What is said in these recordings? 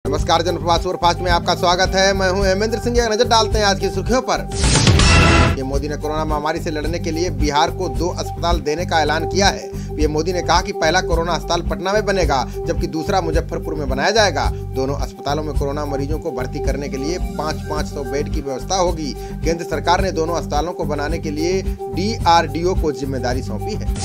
नमस्कार, जनप्रवास सुपरफास्ट में आपका स्वागत है। मैं हूं हेमेंद्र सिंह। नजर डालते हैं आज की सुर्खियों पर। पीएम मोदी ने कोरोना महामारी से लड़ने के लिए बिहार को 2 अस्पताल देने का ऐलान किया है। पीएम मोदी ने कहा कि पहला कोरोना अस्पताल पटना में बनेगा, जबकि दूसरा मुजफ्फरपुर में बनाया जाएगा। दोनों अस्पतालों में कोरोना मरीजों को भर्ती करने के लिए 500 बेड की व्यवस्था होगी। केंद्र सरकार ने दोनों अस्पतालों को बनाने के लिए DRDO को जिम्मेदारी सौंपी है।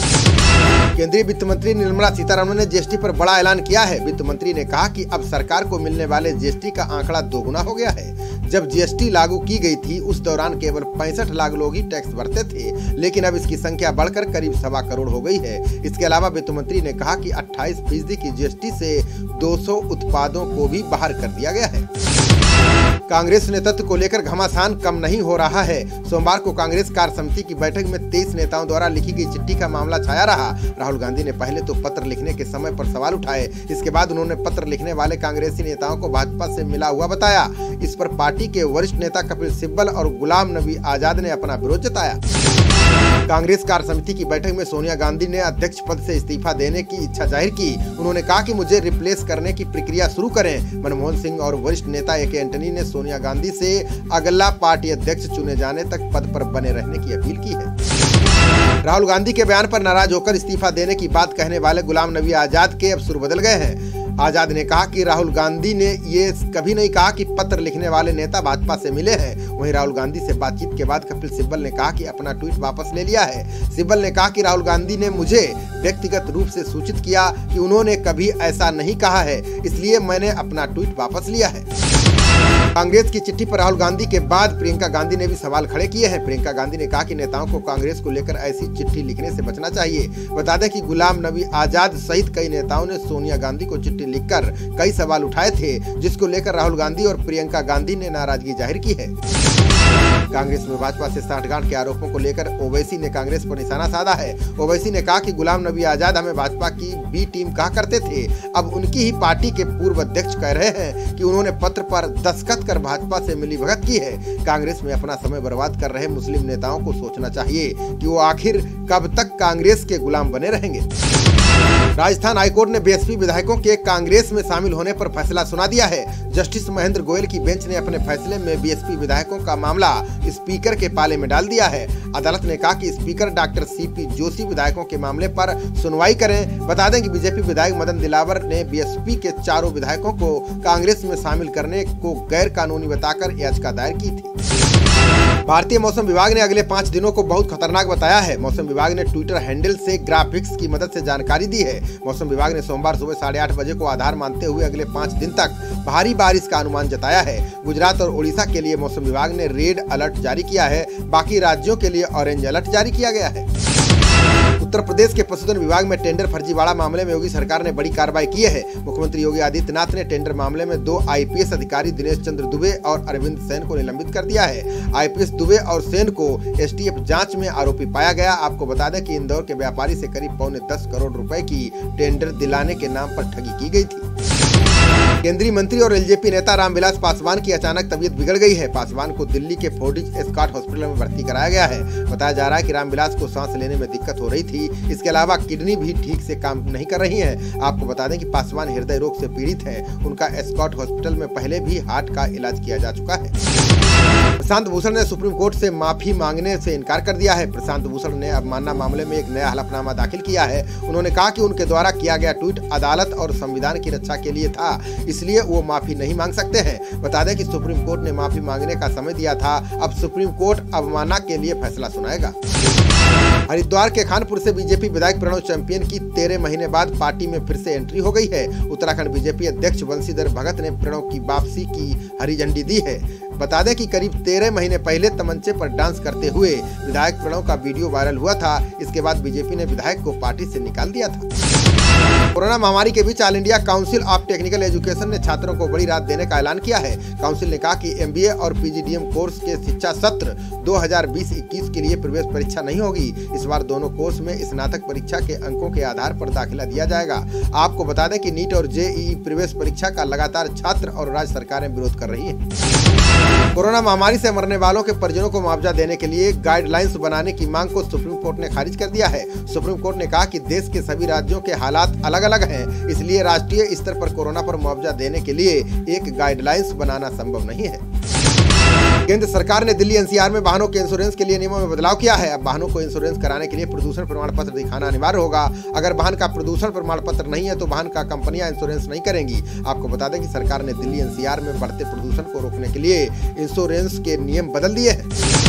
केंद्रीय वित्त मंत्री निर्मला सीतारमण ने जीएसटी पर बड़ा ऐलान किया है। वित्त मंत्री ने कहा कि अब सरकार को मिलने वाले जीएसटी का आंकड़ा दोगुना हो गया है। जब जीएसटी लागू की गई थी उस दौरान केवल 65 लाख लोग ही टैक्स भरते थे, लेकिन अब इसकी संख्या बढ़कर करीब 1.25 करोड़ हो गई है। इसके अलावा वित्त मंत्री ने कहा कि 28% की जीएसटी से 200 उत्पादों को भी बाहर कर दिया गया है। कांग्रेस नेतृत्व को लेकर घमासान कम नहीं हो रहा है। सोमवार को कांग्रेस कार्य समिति की बैठक में 23 नेताओं द्वारा लिखी गई चिट्ठी का मामला छाया रहा। राहुल गांधी ने पहले तो पत्र लिखने के समय पर सवाल उठाए। इसके बाद उन्होंने पत्र लिखने वाले कांग्रेसी नेताओं को भाजपा से मिला हुआ बताया। इस पर पार्टी के वरिष्ठ नेता कपिल सिब्बल और गुलाम नबी आजाद ने अपना विरोध जताया। कांग्रेस कार्य समिति की बैठक में सोनिया गांधी ने अध्यक्ष पद से इस्तीफा देने की इच्छा जाहिर की। उन्होंने कहा कि मुझे रिप्लेस करने की प्रक्रिया शुरू करें। मनमोहन सिंह और वरिष्ठ नेता AK एंटनी ने सोनिया गांधी से अगला पार्टी अध्यक्ष चुने जाने तक पद पर बने रहने की अपील की है। राहुल गांधी के बयान पर नाराज होकर इस्तीफा देने की बात कहने वाले गुलाम नबी आजाद के अब सुर बदल गए हैं। आजाद ने कहा कि राहुल गांधी ने ये कभी नहीं कहा कि पत्र लिखने वाले नेता भाजपा से मिले हैं। वहीं राहुल गांधी से बातचीत के बाद कपिल सिब्बल ने कहा कि अपना ट्वीट वापस ले लिया है। सिब्बल ने कहा कि राहुल गांधी ने मुझे व्यक्तिगत रूप से सूचित किया कि उन्होंने कभी ऐसा नहीं कहा है, इसलिए मैंने अपना ट्वीट वापस लिया है। कांग्रेस की चिट्ठी पर राहुल गांधी के बाद प्रियंका गांधी ने भी सवाल खड़े किए हैं। प्रियंका गांधी ने कहा कि नेताओं को कांग्रेस को लेकर ऐसी चिट्ठी लिखने से बचना चाहिए। बता दें कि गुलाम नबी आजाद सहित कई नेताओं ने सोनिया गांधी को चिट्ठी लिखकर कई सवाल उठाए थे, जिसको लेकर राहुल गांधी और प्रियंका गांधी ने नाराजगी जाहिर की है। कांग्रेस में भाजपा से सांठगांठ के आरोपों को लेकर ओवैसी ने कांग्रेस पर निशाना साधा है। ओवैसी ने कहा कि गुलाम नबी आजाद हमें भाजपा की बी टीम कहा करते थे, अब उनकी ही पार्टी के पूर्व अध्यक्ष कह रहे हैं कि उन्होंने पत्र पर दस्तखत कर भाजपा से मिलीभगत की है। कांग्रेस में अपना समय बर्बाद कर रहे मुस्लिम नेताओं को सोचना चाहिए कि वो आखिर कब तक कांग्रेस के गुलाम बने रहेंगे। राजस्थान हाईकोर्ट ने बीएसपी विधायकों के कांग्रेस में शामिल होने पर फैसला सुना दिया है। जस्टिस महेंद्र गोयल की बेंच ने अपने फैसले में बीएसपी विधायकों का मामला स्पीकर के पाले में डाल दिया है। अदालत ने कहा कि स्पीकर डॉक्टर CP जोशी विधायकों के मामले पर सुनवाई करें। बता दें कि बीजेपी विधायक मदन दिलावर ने बीएसपी के 4 विधायकों को कांग्रेस में शामिल करने को गैर कानूनी बताकर याचिका दायर की थी। भारतीय मौसम विभाग ने अगले 5 दिनों को बहुत खतरनाक बताया है। मौसम विभाग ने ट्विटर हैंडल से ग्राफिक्स की मदद से जानकारी दी है। मौसम विभाग ने सोमवार सुबह 8:30 बजे को आधार मानते हुए अगले 5 दिन तक भारी बारिश का अनुमान जताया है। गुजरात और ओडिशा के लिए मौसम विभाग ने रेड अलर्ट जारी किया है। बाकी राज्यों के लिए ऑरेंज अलर्ट जारी किया गया है। उत्तर प्रदेश के पशुधन विभाग में टेंडर फर्जीवाड़ा मामले में योगी सरकार ने बड़ी कार्रवाई की है। मुख्यमंत्री योगी आदित्यनाथ ने टेंडर मामले में 2 IPS अधिकारी दिनेश चंद्र दुबे और अरविंद सेन को निलंबित कर दिया है। IPS दुबे और सेन को STF जांच में आरोपी पाया गया। आपको बता दें कि इंदौर के व्यापारी से करीब 10 करोड़ रुपए की टेंडर दिलाने के नाम पर ठगी की गई थी। केंद्रीय मंत्री और LJP नेता रामविलास पासवान की अचानक तबीयत बिगड़ गई है। पासवान को दिल्ली के फोर्टिस एस्कॉट हॉस्पिटल में भर्ती कराया गया है। बताया जा रहा है कि रामविलास को सांस लेने में दिक्कत हो रही थी। इसके अलावा किडनी भी ठीक से काम नहीं कर रही है। आपको बता दें कि पासवान हृदय रोग से पीड़ित है। उनका एस्कॉट हॉस्पिटल में पहले भी हार्ट का इलाज किया जा चुका है। प्रशांत भूषण ने सुप्रीम कोर्ट से माफी मांगने से इनकार कर दिया है। प्रशांत भूषण ने अवमानना मामले में एक नया हलफनामा दाखिल किया है। उन्होंने कहा कि उनके द्वारा किया गया ट्वीट अदालत और संविधान की रक्षा के लिए था, इसलिए वो माफी नहीं मांग सकते हैं। बता दें कि सुप्रीम कोर्ट ने माफी मांगने का समय दिया था। अब सुप्रीम कोर्ट अवमानना के लिए फैसला सुनाएगा। हरिद्वार के खानपुर से बीजेपी विधायक प्रणव चैंपियन की 13 महीने बाद पार्टी में फिर से एंट्री हो गई है। उत्तराखंड बीजेपी अध्यक्ष बंशीधर भगत ने प्रणव की वापसी की हरी झंडी दी है। बता दें कि करीब 13 महीने पहले तमंचे पर डांस करते हुए विधायक प्रणव का वीडियो वायरल हुआ था। इसके बाद बीजेपी ने विधायक को पार्टी से निकाल दिया था। कोरोना महामारी के बीच All India Council of Technical Education ने छात्रों को बड़ी राहत देने का ऐलान किया है। काउंसिल ने कहा कि MBA और PGDM कोर्स के शिक्षा सत्र 2020-21 के लिए प्रवेश परीक्षा नहीं होगी। इस बार दोनों कोर्स में स्नातक परीक्षा के अंकों के आधार पर दाखिला दिया जाएगा। आपको बता दें कि नीट और JEE प्रवेश परीक्षा का लगातार छात्र और राज्य सरकारें विरोध कर रही हैं। कोरोना महामारी से मरने वालों के परिजनों को मुआवजा देने के लिए गाइडलाइंस बनाने की मांग को सुप्रीम कोर्ट ने खारिज कर दिया है। सुप्रीम कोर्ट ने कहा कि देश के सभी राज्यों के हालात अलग अलग हैं, इसलिए राष्ट्रीय स्तर पर कोरोना पर मुआवजा देने के लिए एक गाइडलाइंस बनाना संभव नहीं है। केंद्र सरकार ने दिल्ली एनसीआर में वाहनों के इंश्योरेंस के लिए नियमों में बदलाव किया है। अब वाहनों को इंश्योरेंस कराने के लिए प्रदूषण प्रमाण पत्र दिखाना अनिवार्य होगा। अगर वाहन का प्रदूषण प्रमाण पत्र नहीं है तो वाहन का कंपनियां इंश्योरेंस नहीं करेंगी। आपको बता दें कि सरकार ने दिल्ली एनसीआर में बढ़ते प्रदूषण को रोकने के लिए इंश्योरेंस के नियम बदल दिए हैं।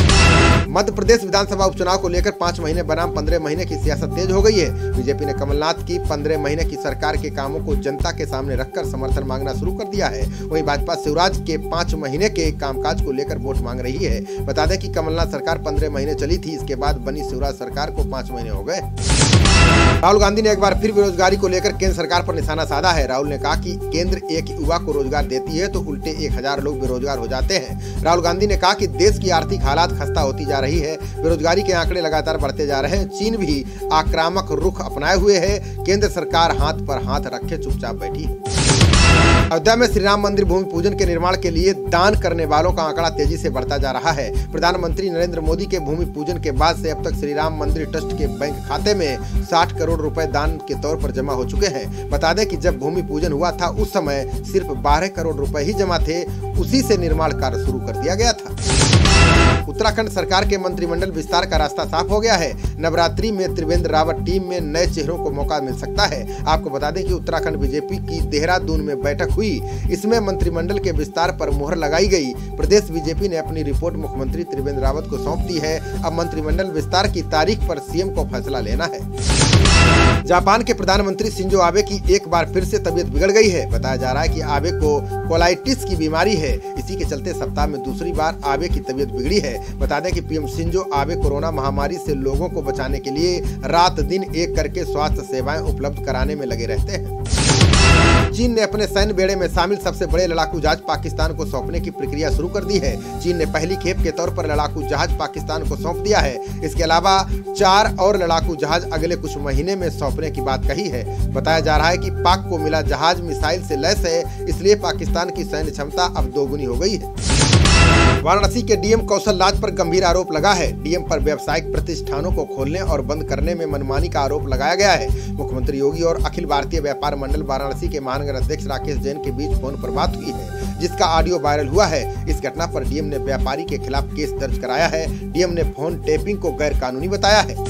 मध्य प्रदेश विधानसभा उपचुनाव को लेकर 5 महीने बनाम 15 महीने की सियासत तेज हो गई है। बीजेपी ने कमलनाथ की 15 महीने की सरकार के कामों को जनता के सामने रखकर समर्थन मांगना शुरू कर दिया है। वहीं भाजपा शिवराज के 5 महीने के कामकाज को लेकर वोट मांग रही है। बता दें कि कमलनाथ सरकार 15 महीने चली थी, इसके बाद बनी शिवराज सरकार को 5 महीने हो गए। राहुल गांधी ने एक बार फिर बेरोजगारी को लेकर केंद्र सरकार पर निशाना साधा है। राहुल ने कहा कि केंद्र एक युवा को रोजगार देती है तो उल्टे 1000 लोग बेरोजगार हो जाते हैं। राहुल गांधी ने कहा कि देश की आर्थिक हालात खस्ता होती जा रही है, बेरोजगारी के आंकड़े लगातार बढ़ते जा रहे हैं। चीन भी आक्रामक रुख अपनाए हुए है, केंद्र सरकार हाथ पर हाथ रखे चुपचाप बैठी है। अयोध्या में श्री राम मंदिर भूमि पूजन के निर्माण के लिए दान करने वालों का आंकड़ा तेजी से बढ़ता जा रहा है। प्रधानमंत्री नरेंद्र मोदी के भूमि पूजन के बाद से अब तक श्री राम मंदिर ट्रस्ट के बैंक खाते में 60 करोड़ रुपए दान के तौर पर जमा हो चुके हैं। बता दें कि जब भूमि पूजन हुआ था उस समय सिर्फ 12 करोड़ रुपए ही जमा थे, उसी से निर्माण कार्य शुरू कर दिया गया था। उत्तराखंड सरकार के मंत्रिमंडल विस्तार का रास्ता साफ हो गया है। नवरात्रि में त्रिवेंद्र रावत टीम में नए चेहरों को मौका मिल सकता है। आपको बता दें कि उत्तराखंड बीजेपी की देहरादून में बैठक हुई, इसमें मंत्रिमंडल के विस्तार पर मुहर लगाई गई। प्रदेश बीजेपी ने अपनी रिपोर्ट मुख्यमंत्री त्रिवेंद्र रावत को सौंप दी है। अब मंत्रिमंडल विस्तार की तारीख पर सीएम को फैसला लेना है। जापान के प्रधानमंत्री शिंजो आबे की एक बार फिर से तबीयत बिगड़ गई है। बताया जा रहा है कि आबे को कोलाइटिस की बीमारी है। इसी के चलते सप्ताह में दूसरी बार आबे की तबीयत बिगड़ी है। बता दें कि पीएम शिंजो आबे कोरोना महामारी से लोगों को बचाने के लिए रात दिन एक करके स्वास्थ्य सेवाएं उपलब्ध कराने में लगे रहते हैं। चीन ने अपने सैन्य बेड़े में शामिल सबसे बड़े लड़ाकू जहाज पाकिस्तान को सौंपने की प्रक्रिया शुरू कर दी है। चीन ने पहली खेप के तौर पर लड़ाकू जहाज पाकिस्तान को सौंप दिया है। इसके अलावा 4 और लड़ाकू जहाज अगले कुछ महीने में सौंपने की बात कही है। बताया जा रहा है कि पाक को मिला जहाज मिसाइल से लैस है, इसलिए पाकिस्तान की सैन्य क्षमता अब दोगुनी हो गई है। वाराणसी के डीएम कौशल राज पर गंभीर आरोप लगा है। डीएम पर व्यावसायिक प्रतिष्ठानों को खोलने और बंद करने में मनमानी का आरोप लगाया गया है। मुख्यमंत्री योगी और अखिल भारतीय व्यापार मंडल वाराणसी के महानगर अध्यक्ष राकेश जैन के बीच फोन पर बात हुई है, जिसका ऑडियो वायरल हुआ है। इस घटना पर डीएम ने व्यापारी के खिलाफ केस दर्ज कराया है। डीएम ने फोन टेपिंग को गैर कानूनी बताया है।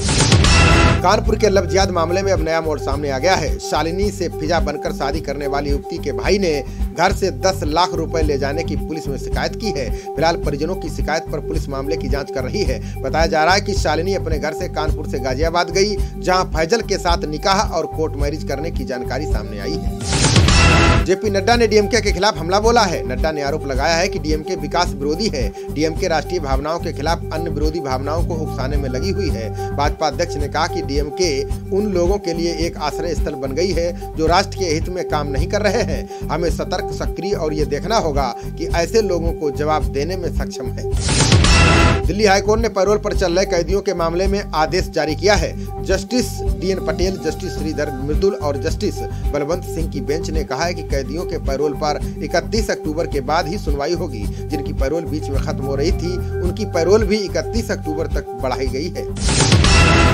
कानपुर के लव-जिहाद मामले में अब नया मोड़ सामने आ गया है। शालिनी से फिजा बनकर शादी करने वाली युवती के भाई ने घर से 10 लाख रुपए ले जाने की पुलिस में शिकायत की है। फिलहाल परिजनों की शिकायत पर पुलिस मामले की जांच कर रही है। बताया जा रहा है कि शालिनी अपने घर से कानपुर से गाजियाबाद गई, जहां फैजल के साथ निकाह और कोर्ट मैरिज करने की जानकारी सामने आई है। जेपी नड्डा ने डीएमके के खिलाफ हमला बोला है। नड्डा ने आरोप लगाया है कि डीएमके विकास विरोधी है। डीएमके राष्ट्रीय भावनाओं के खिलाफ अन्य विरोधी भावनाओं को उकसाने में लगी हुई है। भाजपा अध्यक्ष ने कहा कि डीएमके उन लोगों के लिए एक आश्रय स्थल बन गई है जो राष्ट्र के हित में काम नहीं कर रहे हैं। हमें सतर्क, सक्रिय और ये देखना होगा कि ऐसे लोगों को जवाब देने में सक्षम है। दिल्ली हाईकोर्ट ने पैरोल पर चल रहे कैदियों के मामले में आदेश जारी किया है। Justice DN Patel, justice Shridhar Mridul और जस्टिस बलवंत सिंह की बेंच ने कहा है कि कैदियों के पैरोल पर 31 अक्टूबर के बाद ही सुनवाई होगी। जिनकी पैरोल बीच में खत्म हो रही थी, उनकी पैरोल भी 31 अक्टूबर तक बढ़ाई गई है।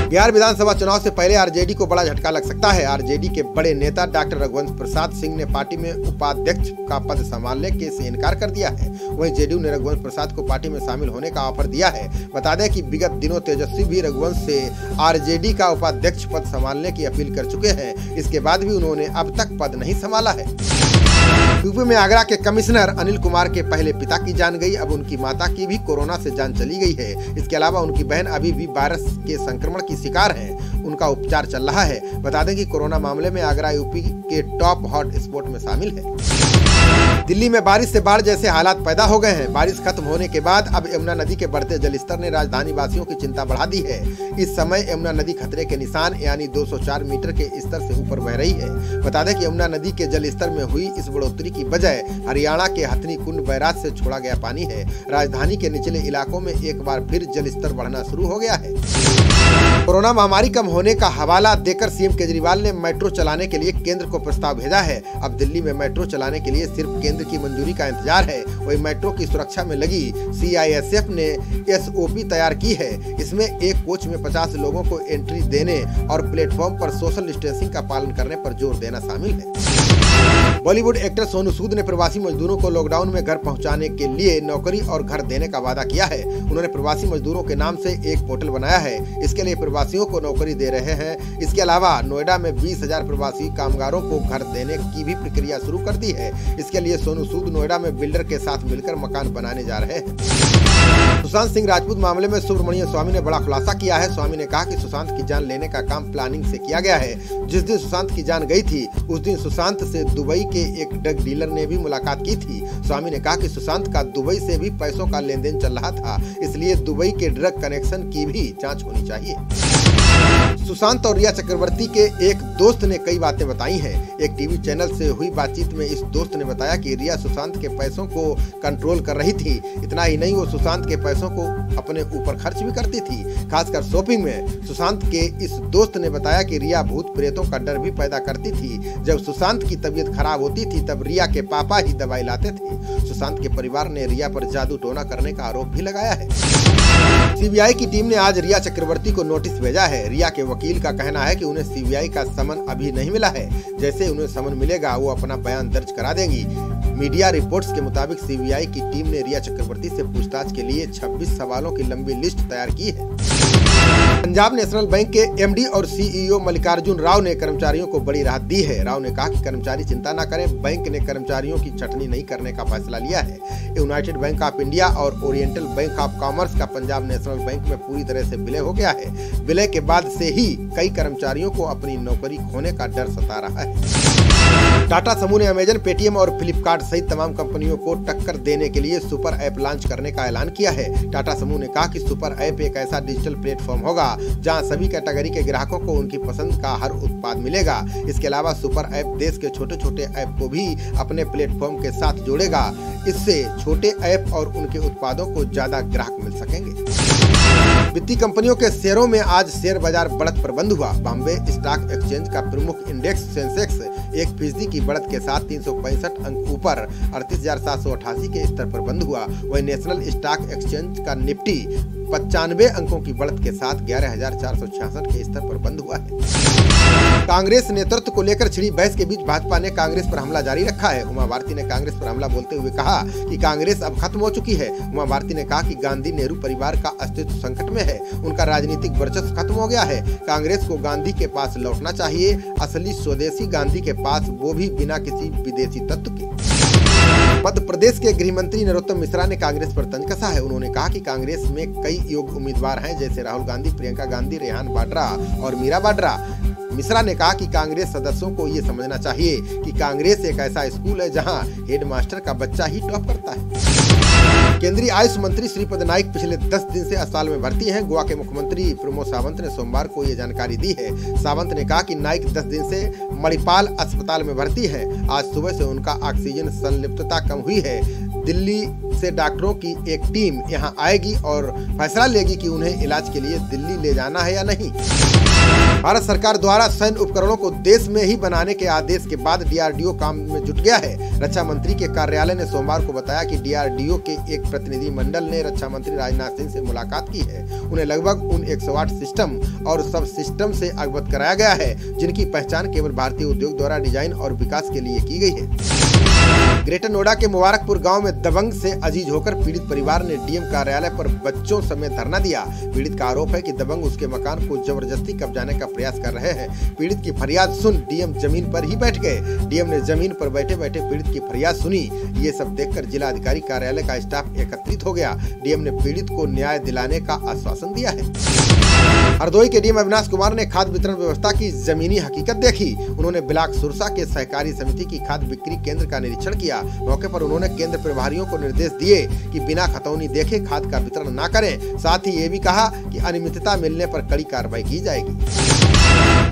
बिहार विधानसभा चुनाव से पहले आरजेडी को बड़ा झटका लग सकता है। आरजेडी के बड़े नेता डॉक्टर रघुवंश प्रसाद सिंह ने पार्टी में उपाध्यक्ष का पद संभालने के से इनकार कर दिया है। वहीं जेडीयू ने रघुवंश प्रसाद को पार्टी में शामिल होने का ऑफर दिया है। बता दें कि विगत दिनों तेजस्वी भी रघुवंश से आरजेडी का उपाध्यक्ष पद संभालने की अपील कर चुके हैं। इसके बाद भी उन्होंने अब तक पद नहीं संभाला है। यूपी में आगरा के कमिश्नर अनिल कुमार के पहले पिता की जान गई। अब उनकी माता की भी कोरोना से जान चली गई है। इसके अलावा उनकी बहन अभी भी वायरस के संक्रमण की शिकार है, उनका उपचार चल रहा है। बता दें कि कोरोना मामले में आगरा यूपी के टॉप हॉट स्पॉट में शामिल है। दिल्ली में बारिश से बाढ़ जैसे हालात पैदा हो गए हैं। बारिश खत्म होने के बाद अब यमुना नदी के बढ़ते जलस्तर ने राजधानी वासियों की चिंता बढ़ा दी है। इस समय यमुना नदी खतरे के निशान यानी 204 मीटर के स्तर से ऊपर बह रही है। बता दें कि यमुना नदी के जलस्तर में हुई इस बढ़ोतरी की वजह हरियाणा के हथनी कुंड बैराज से छोड़ा गया पानी है। राजधानी के निचले इलाकों में एक बार फिर जलस्तर बढ़ना शुरू हो गया है। कोरोना महामारी कम होने का हवाला देकर सीएम केजरीवाल ने मेट्रो चलाने के लिए केंद्र को प्रस्ताव भेजा है। अब दिल्ली में मेट्रो चलाने के लिए सिर्फ केंद्र केंद्र की मंजूरी का इंतजार है। वही मेट्रो की सुरक्षा में लगी CISF ने SOP तैयार की है। इसमें एक कोच में 50 लोगों को एंट्री देने और प्लेटफॉर्म पर सोशल डिस्टेंसिंग का पालन करने पर जोर देना शामिल है। बॉलीवुड एक्टर सोनू सूद ने प्रवासी मजदूरों को लॉकडाउन में घर पहुंचाने के लिए नौकरी और घर देने का वादा किया है। उन्होंने प्रवासी मजदूरों के नाम से एक पोर्टल बनाया है। इसके लिए प्रवासियों को नौकरी दे रहे हैं। इसके अलावा नोएडा में 20,000 प्रवासी कामगारों को घर देने की भी प्रक्रिया शुरू कर दी है। इसके लिए सोनू सूद नोएडा में बिल्डर के साथ मिलकर मकान बनाने जा रहे हैं। सुशांत सिंह राजपूत मामले में सुब्रमण्यम स्वामी ने बड़ा खुलासा किया है। स्वामी ने कहा कि सुशांत की जान लेने का काम प्लानिंग से किया गया है। जिस दिन सुशांत की जान गई थी उस दिन सुशांत से दुबई के एक ड्रग डीलर ने भी मुलाकात की थी। स्वामी ने कहा कि सुशांत का दुबई से भी पैसों का लेन देन चल रहा था, इसलिए दुबई के ड्रग कनेक्शन की भी जांच होनी चाहिए। सुशांत और रिया चक्रवर्ती के एक दोस्त ने कई बातें बताई हैं। एक टीवी चैनल से हुई बातचीत में इस दोस्त ने बताया कि रिया सुशांत के पैसों को कंट्रोल कर रही थी। इतना ही नहीं, वो सुशांत के पैसों को अपने ऊपर खर्च भी करती थी, खासकर शॉपिंग में। सुशांत के इस दोस्त ने बताया कि रिया भूत प्रेतों का डर भी पैदा करती थी। जब सुशांत की तबीयत खराब होती थी तब रिया के पापा ही दवाई लाते थे। सुशांत के परिवार ने रिया पर जादू टोना करने का आरोप भी लगाया है। CBI की टीम ने आज रिया चक्रवर्ती को नोटिस भेजा है। रिया के वकील का कहना है कि उन्हें CBI का समन अभी नहीं मिला है। जैसे उन्हें समन मिलेगा वो अपना बयान दर्ज करा देंगी। मीडिया रिपोर्ट्स के मुताबिक CBI की टीम ने रिया चक्रवर्ती से पूछताछ के लिए 26 सवालों की लंबी लिस्ट तैयार की है। पंजाब नेशनल बैंक के MD और CEO मल्लिकार्जुन राव ने कर्मचारियों को बड़ी राहत दी है। राव ने कहा कि कर्मचारी चिंता न करें, बैंक ने कर्मचारियों की छटनी नहीं करने का फैसला लिया है। यूनाइटेड बैंक ऑफ इंडिया और ओरिएंटल बैंक ऑफ कॉमर्स का पंजाब नेशनल बैंक में पूरी तरह से विलय हो गया है। विलय के बाद से ही कई कर्मचारियों को अपनी नौकरी खोने का डर सता रहा है। टाटा समूह ने अमेजन, पेटीएम और फ्लिपकार्ट सहित तमाम कंपनियों को टक्कर देने के लिए सुपर ऐप लॉन्च करने का ऐलान किया है। टाटा समूह ने कहा कि सुपर ऐप एक ऐसा डिजिटल प्लेटफॉर्म होगा जहां सभी कैटेगरी के ग्राहकों को उनकी पसंद का हर उत्पाद मिलेगा। इसके अलावा सुपर ऐप देश के छोटे छोटे ऐप को भी अपने प्लेटफॉर्म के साथ जोड़ेगा। इससे छोटे ऐप और उनके उत्पादों को ज्यादा ग्राहक मिल सकेंगे। वित्तीय कंपनियों के शेयरों में आज शेयर बाजार बढ़त पर बंद हुआ। बॉम्बे स्टॉक एक्सचेंज का प्रमुख इंडेक्स सेंसेक्स 1% की बढ़त के साथ 365 अंक ऊपर 38,788 के स्तर पर बंद हुआ। वहीं नेशनल स्टॉक एक्सचेंज का निफ्टी 95 अंकों की बढ़त के साथ 11,466 के स्तर पर बंद हुआ है। कांग्रेस नेतृत्व को लेकर छिड़ी बहस के बीच भाजपा ने कांग्रेस पर हमला जारी रखा है। उमा भारती ने कांग्रेस पर हमला बोलते हुए कहा कि कांग्रेस अब खत्म हो चुकी है। उमा भारती ने कहा कि गांधी नेहरू परिवार का अस्तित्व संकट में है, उनका राजनीतिक वर्चस्व खत्म हो गया है। कांग्रेस को गांधी के पास लौटना चाहिए, असली स्वदेशी गांधी के पास, वो भी बिना किसी विदेशी तत्व के। मध्य प्रदेश के गृह मंत्री नरोत्तम मिश्रा ने कांग्रेस पर तंज कसा है। उन्होंने कहा कि कांग्रेस में कई योग्य उम्मीदवार हैं, जैसे राहुल गांधी, प्रियंका गांधी, रेहान बाड्रा और मीरा बाड्रा। मिश्रा ने कहा कि कांग्रेस सदस्यों को ये समझना चाहिए कि कांग्रेस एक ऐसा स्कूल है जहां हेडमास्टर का बच्चा ही टॉप करता है। केंद्रीय आयुष मंत्री श्रीपद नाइक पिछले 10 दिन से अस्पताल में भर्ती हैं। गोवा के मुख्यमंत्री प्रमोद सावंत ने सोमवार को ये जानकारी दी है। सावंत ने कहा कि नाइक 10 दिन से मणिपाल अस्पताल में भर्ती है। आज सुबह से उनका ऑक्सीजन संलिप्तता कम हुई है। दिल्ली से डॉक्टरों की एक टीम यहां आएगी और फैसला लेगी कि उन्हें इलाज के लिए दिल्ली ले जाना है या नहीं। भारत सरकार द्वारा सैन्य उपकरणों को देश में ही बनाने के आदेश के बाद DRDO काम में जुट गया है। रक्षा मंत्री के कार्यालय ने सोमवार को बताया कि DRDO के एक प्रतिनिधि मंडल ने रक्षा मंत्री राजनाथ सिंह से मुलाकात की है। उन्हें लगभग उन 108 सिस्टम और सब सिस्टम से अवगत कराया गया है जिनकी पहचान केवल भारतीय उद्योग द्वारा डिजाइन और विकास के लिए की गई है। ग्रेटर नोएडा के मुबारकपुर गांव में दबंग से अजीज होकर पीड़ित परिवार ने डीएम कार्यालय पर बच्चों समेत धरना दिया। पीड़ित का आरोप है कि दबंग उसके मकान को जबरदस्ती कब्जाने का प्रयास कर रहे हैं। पीड़ित की फरियाद सुन डीएम जमीन पर ही बैठ गए। डीएम ने जमीन पर बैठे बैठे पीड़ित की फरियाद सुनी। ये सब देखकर जिला अधिकारी कार्यालय का स्टाफ एकत्रित हो गया। डीएम ने पीड़ित को न्याय दिलाने का आश्वासन दिया है। हरदोई के डीएम अविनाश कुमार ने खाद वितरण व्यवस्था की जमीनी हकीकत देखी। उन्होंने ब्लॉक सुरसा के सहकारी समिति की खाद बिक्री केंद्र का निरीक्षण किया। मौके पर उन्होंने केंद्र प्रभारियों को निर्देश दिए कि बिना खतौनी देखे खाद का वितरण न करें। साथ ही ये भी कहा कि अनियमितता मिलने पर कड़ी कार्रवाई की जाएगी।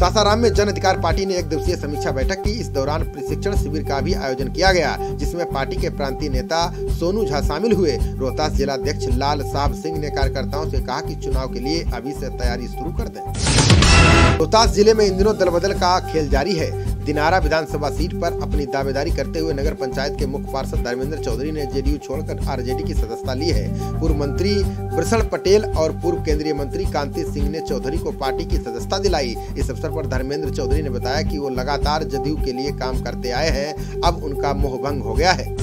सासाराम में जन अधिकार पार्टी ने एक दिवसीय समीक्षा बैठक की। इस दौरान प्रशिक्षण शिविर का भी आयोजन किया गया, जिसमें पार्टी के प्रांतीय नेता सोनू झा शामिल हुए। रोहतास जिला अध्यक्ष लाल साहब सिंह ने कार्यकर्ताओं से कहा कि चुनाव के लिए अभी से तैयारी शुरू कर दें। रोहतास जिले में इन दिनों दल बदल का खेल जारी है। दिनारा विधानसभा सीट पर अपनी दावेदारी करते हुए नगर पंचायत के मुख्य पार्षद धर्मेंद्र चौधरी ने जेडीयू छोड़कर आरजेडी की सदस्यता ली है। पूर्व मंत्री वृषण पटेल और पूर्व केंद्रीय मंत्री कांति सिंह ने चौधरी को पार्टी की सदस्यता दिलाई। इस अवसर पर धर्मेंद्र चौधरी ने बताया कि वो लगातार जदयू के लिए काम करते आए हैं, अब उनका मोहभंग हो गया है।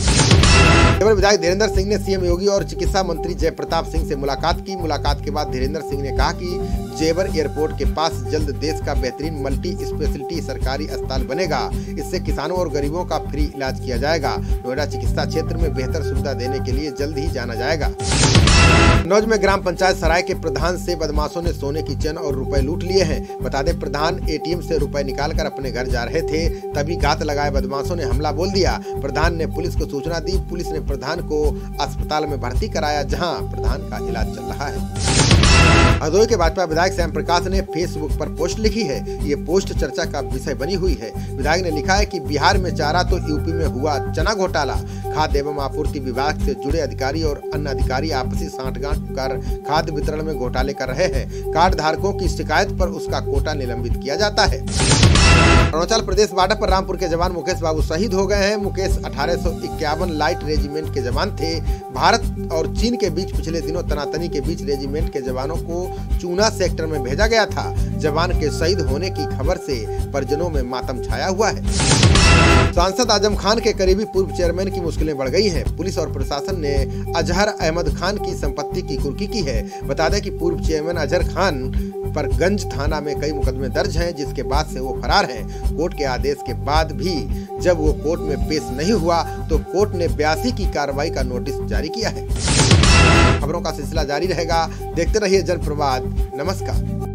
जेवर विधायक धीरेन्द्र सिंह ने सीएम योगी और चिकित्सा मंत्री जयप्रताप सिंह से मुलाकात की। मुलाकात के बाद धीरेन्द्र सिंह ने कहा कि जेवर एयरपोर्ट के पास जल्द देश का बेहतरीन मल्टी स्पेशलिटी सरकारी अस्पताल बनेगा। इससे किसानों और गरीबों का फ्री इलाज किया जाएगा। नोएडा चिकित्सा क्षेत्र में बेहतर सुविधा देने के लिए जल्द ही जाना जाएगा। कन्नौज में ग्राम पंचायत सराय के प्रधान से बदमाशों ने सोने की चेन और रुपए लूट लिए हैं। बता दें, प्रधान एटीएम से रुपए निकालकर अपने घर जा रहे थे, तभी घात लगाए बदमाशों ने हमला बोल दिया। प्रधान ने पुलिस को सूचना दी। पुलिस ने प्रधान को अस्पताल में भर्ती कराया, जहां प्रधान का इलाज चल रहा है। हरदोई के भाजपा विधायक श्याम प्रकाश ने फेसबुक पर पोस्ट लिखी है। ये पोस्ट चर्चा का विषय बनी हुई है। विधायक ने लिखा है कि बिहार में चारा तो यूपी में हुआ चना घोटाला। खाद्य एवं आपूर्ति विभाग से जुड़े अधिकारी और अन्य अधिकारी आपसी सांठगांठ कर खाद्य वितरण में घोटाले कर रहे हैं। कार्ड धारकों की शिकायत पर उसका कोटा निलंबित किया जाता है। अरुणाचल प्रदेश बॉर्डर पर रामपुर के जवान मुकेश बाबू शहीद हो गए हैं। मुकेश 1851 लाइट रेजिमेंट के जवान थे। भारत और चीन के बीच पिछले दिनों तनातनी के बीच रेजिमेंट के जवानों को चूना सेक्टर में भेजा गया था। जवान के शहीद होने की खबर से परिजनों में मातम छाया हुआ है। सांसद आजम खान के करीबी पूर्व चेयरमैन की मुश्किलें बढ़ गई हैं। पुलिस और प्रशासन ने अजहर अहमद खान की संपत्ति की कुर्की की है। बता दें कि पूर्व चेयरमैन अजहर खान पर गंज थाना में कई मुकदमे दर्ज हैं, जिसके बाद से वो फरार हैं। कोर्ट के आदेश के बाद भी जब वो कोर्ट में पेश नहीं हुआ तो कोर्ट ने 82 की कार्रवाई का नोटिस जारी किया है। खबरों का सिलसिला जारी रहेगा। देखते रहिए जनप्रवाद। नमस्कार।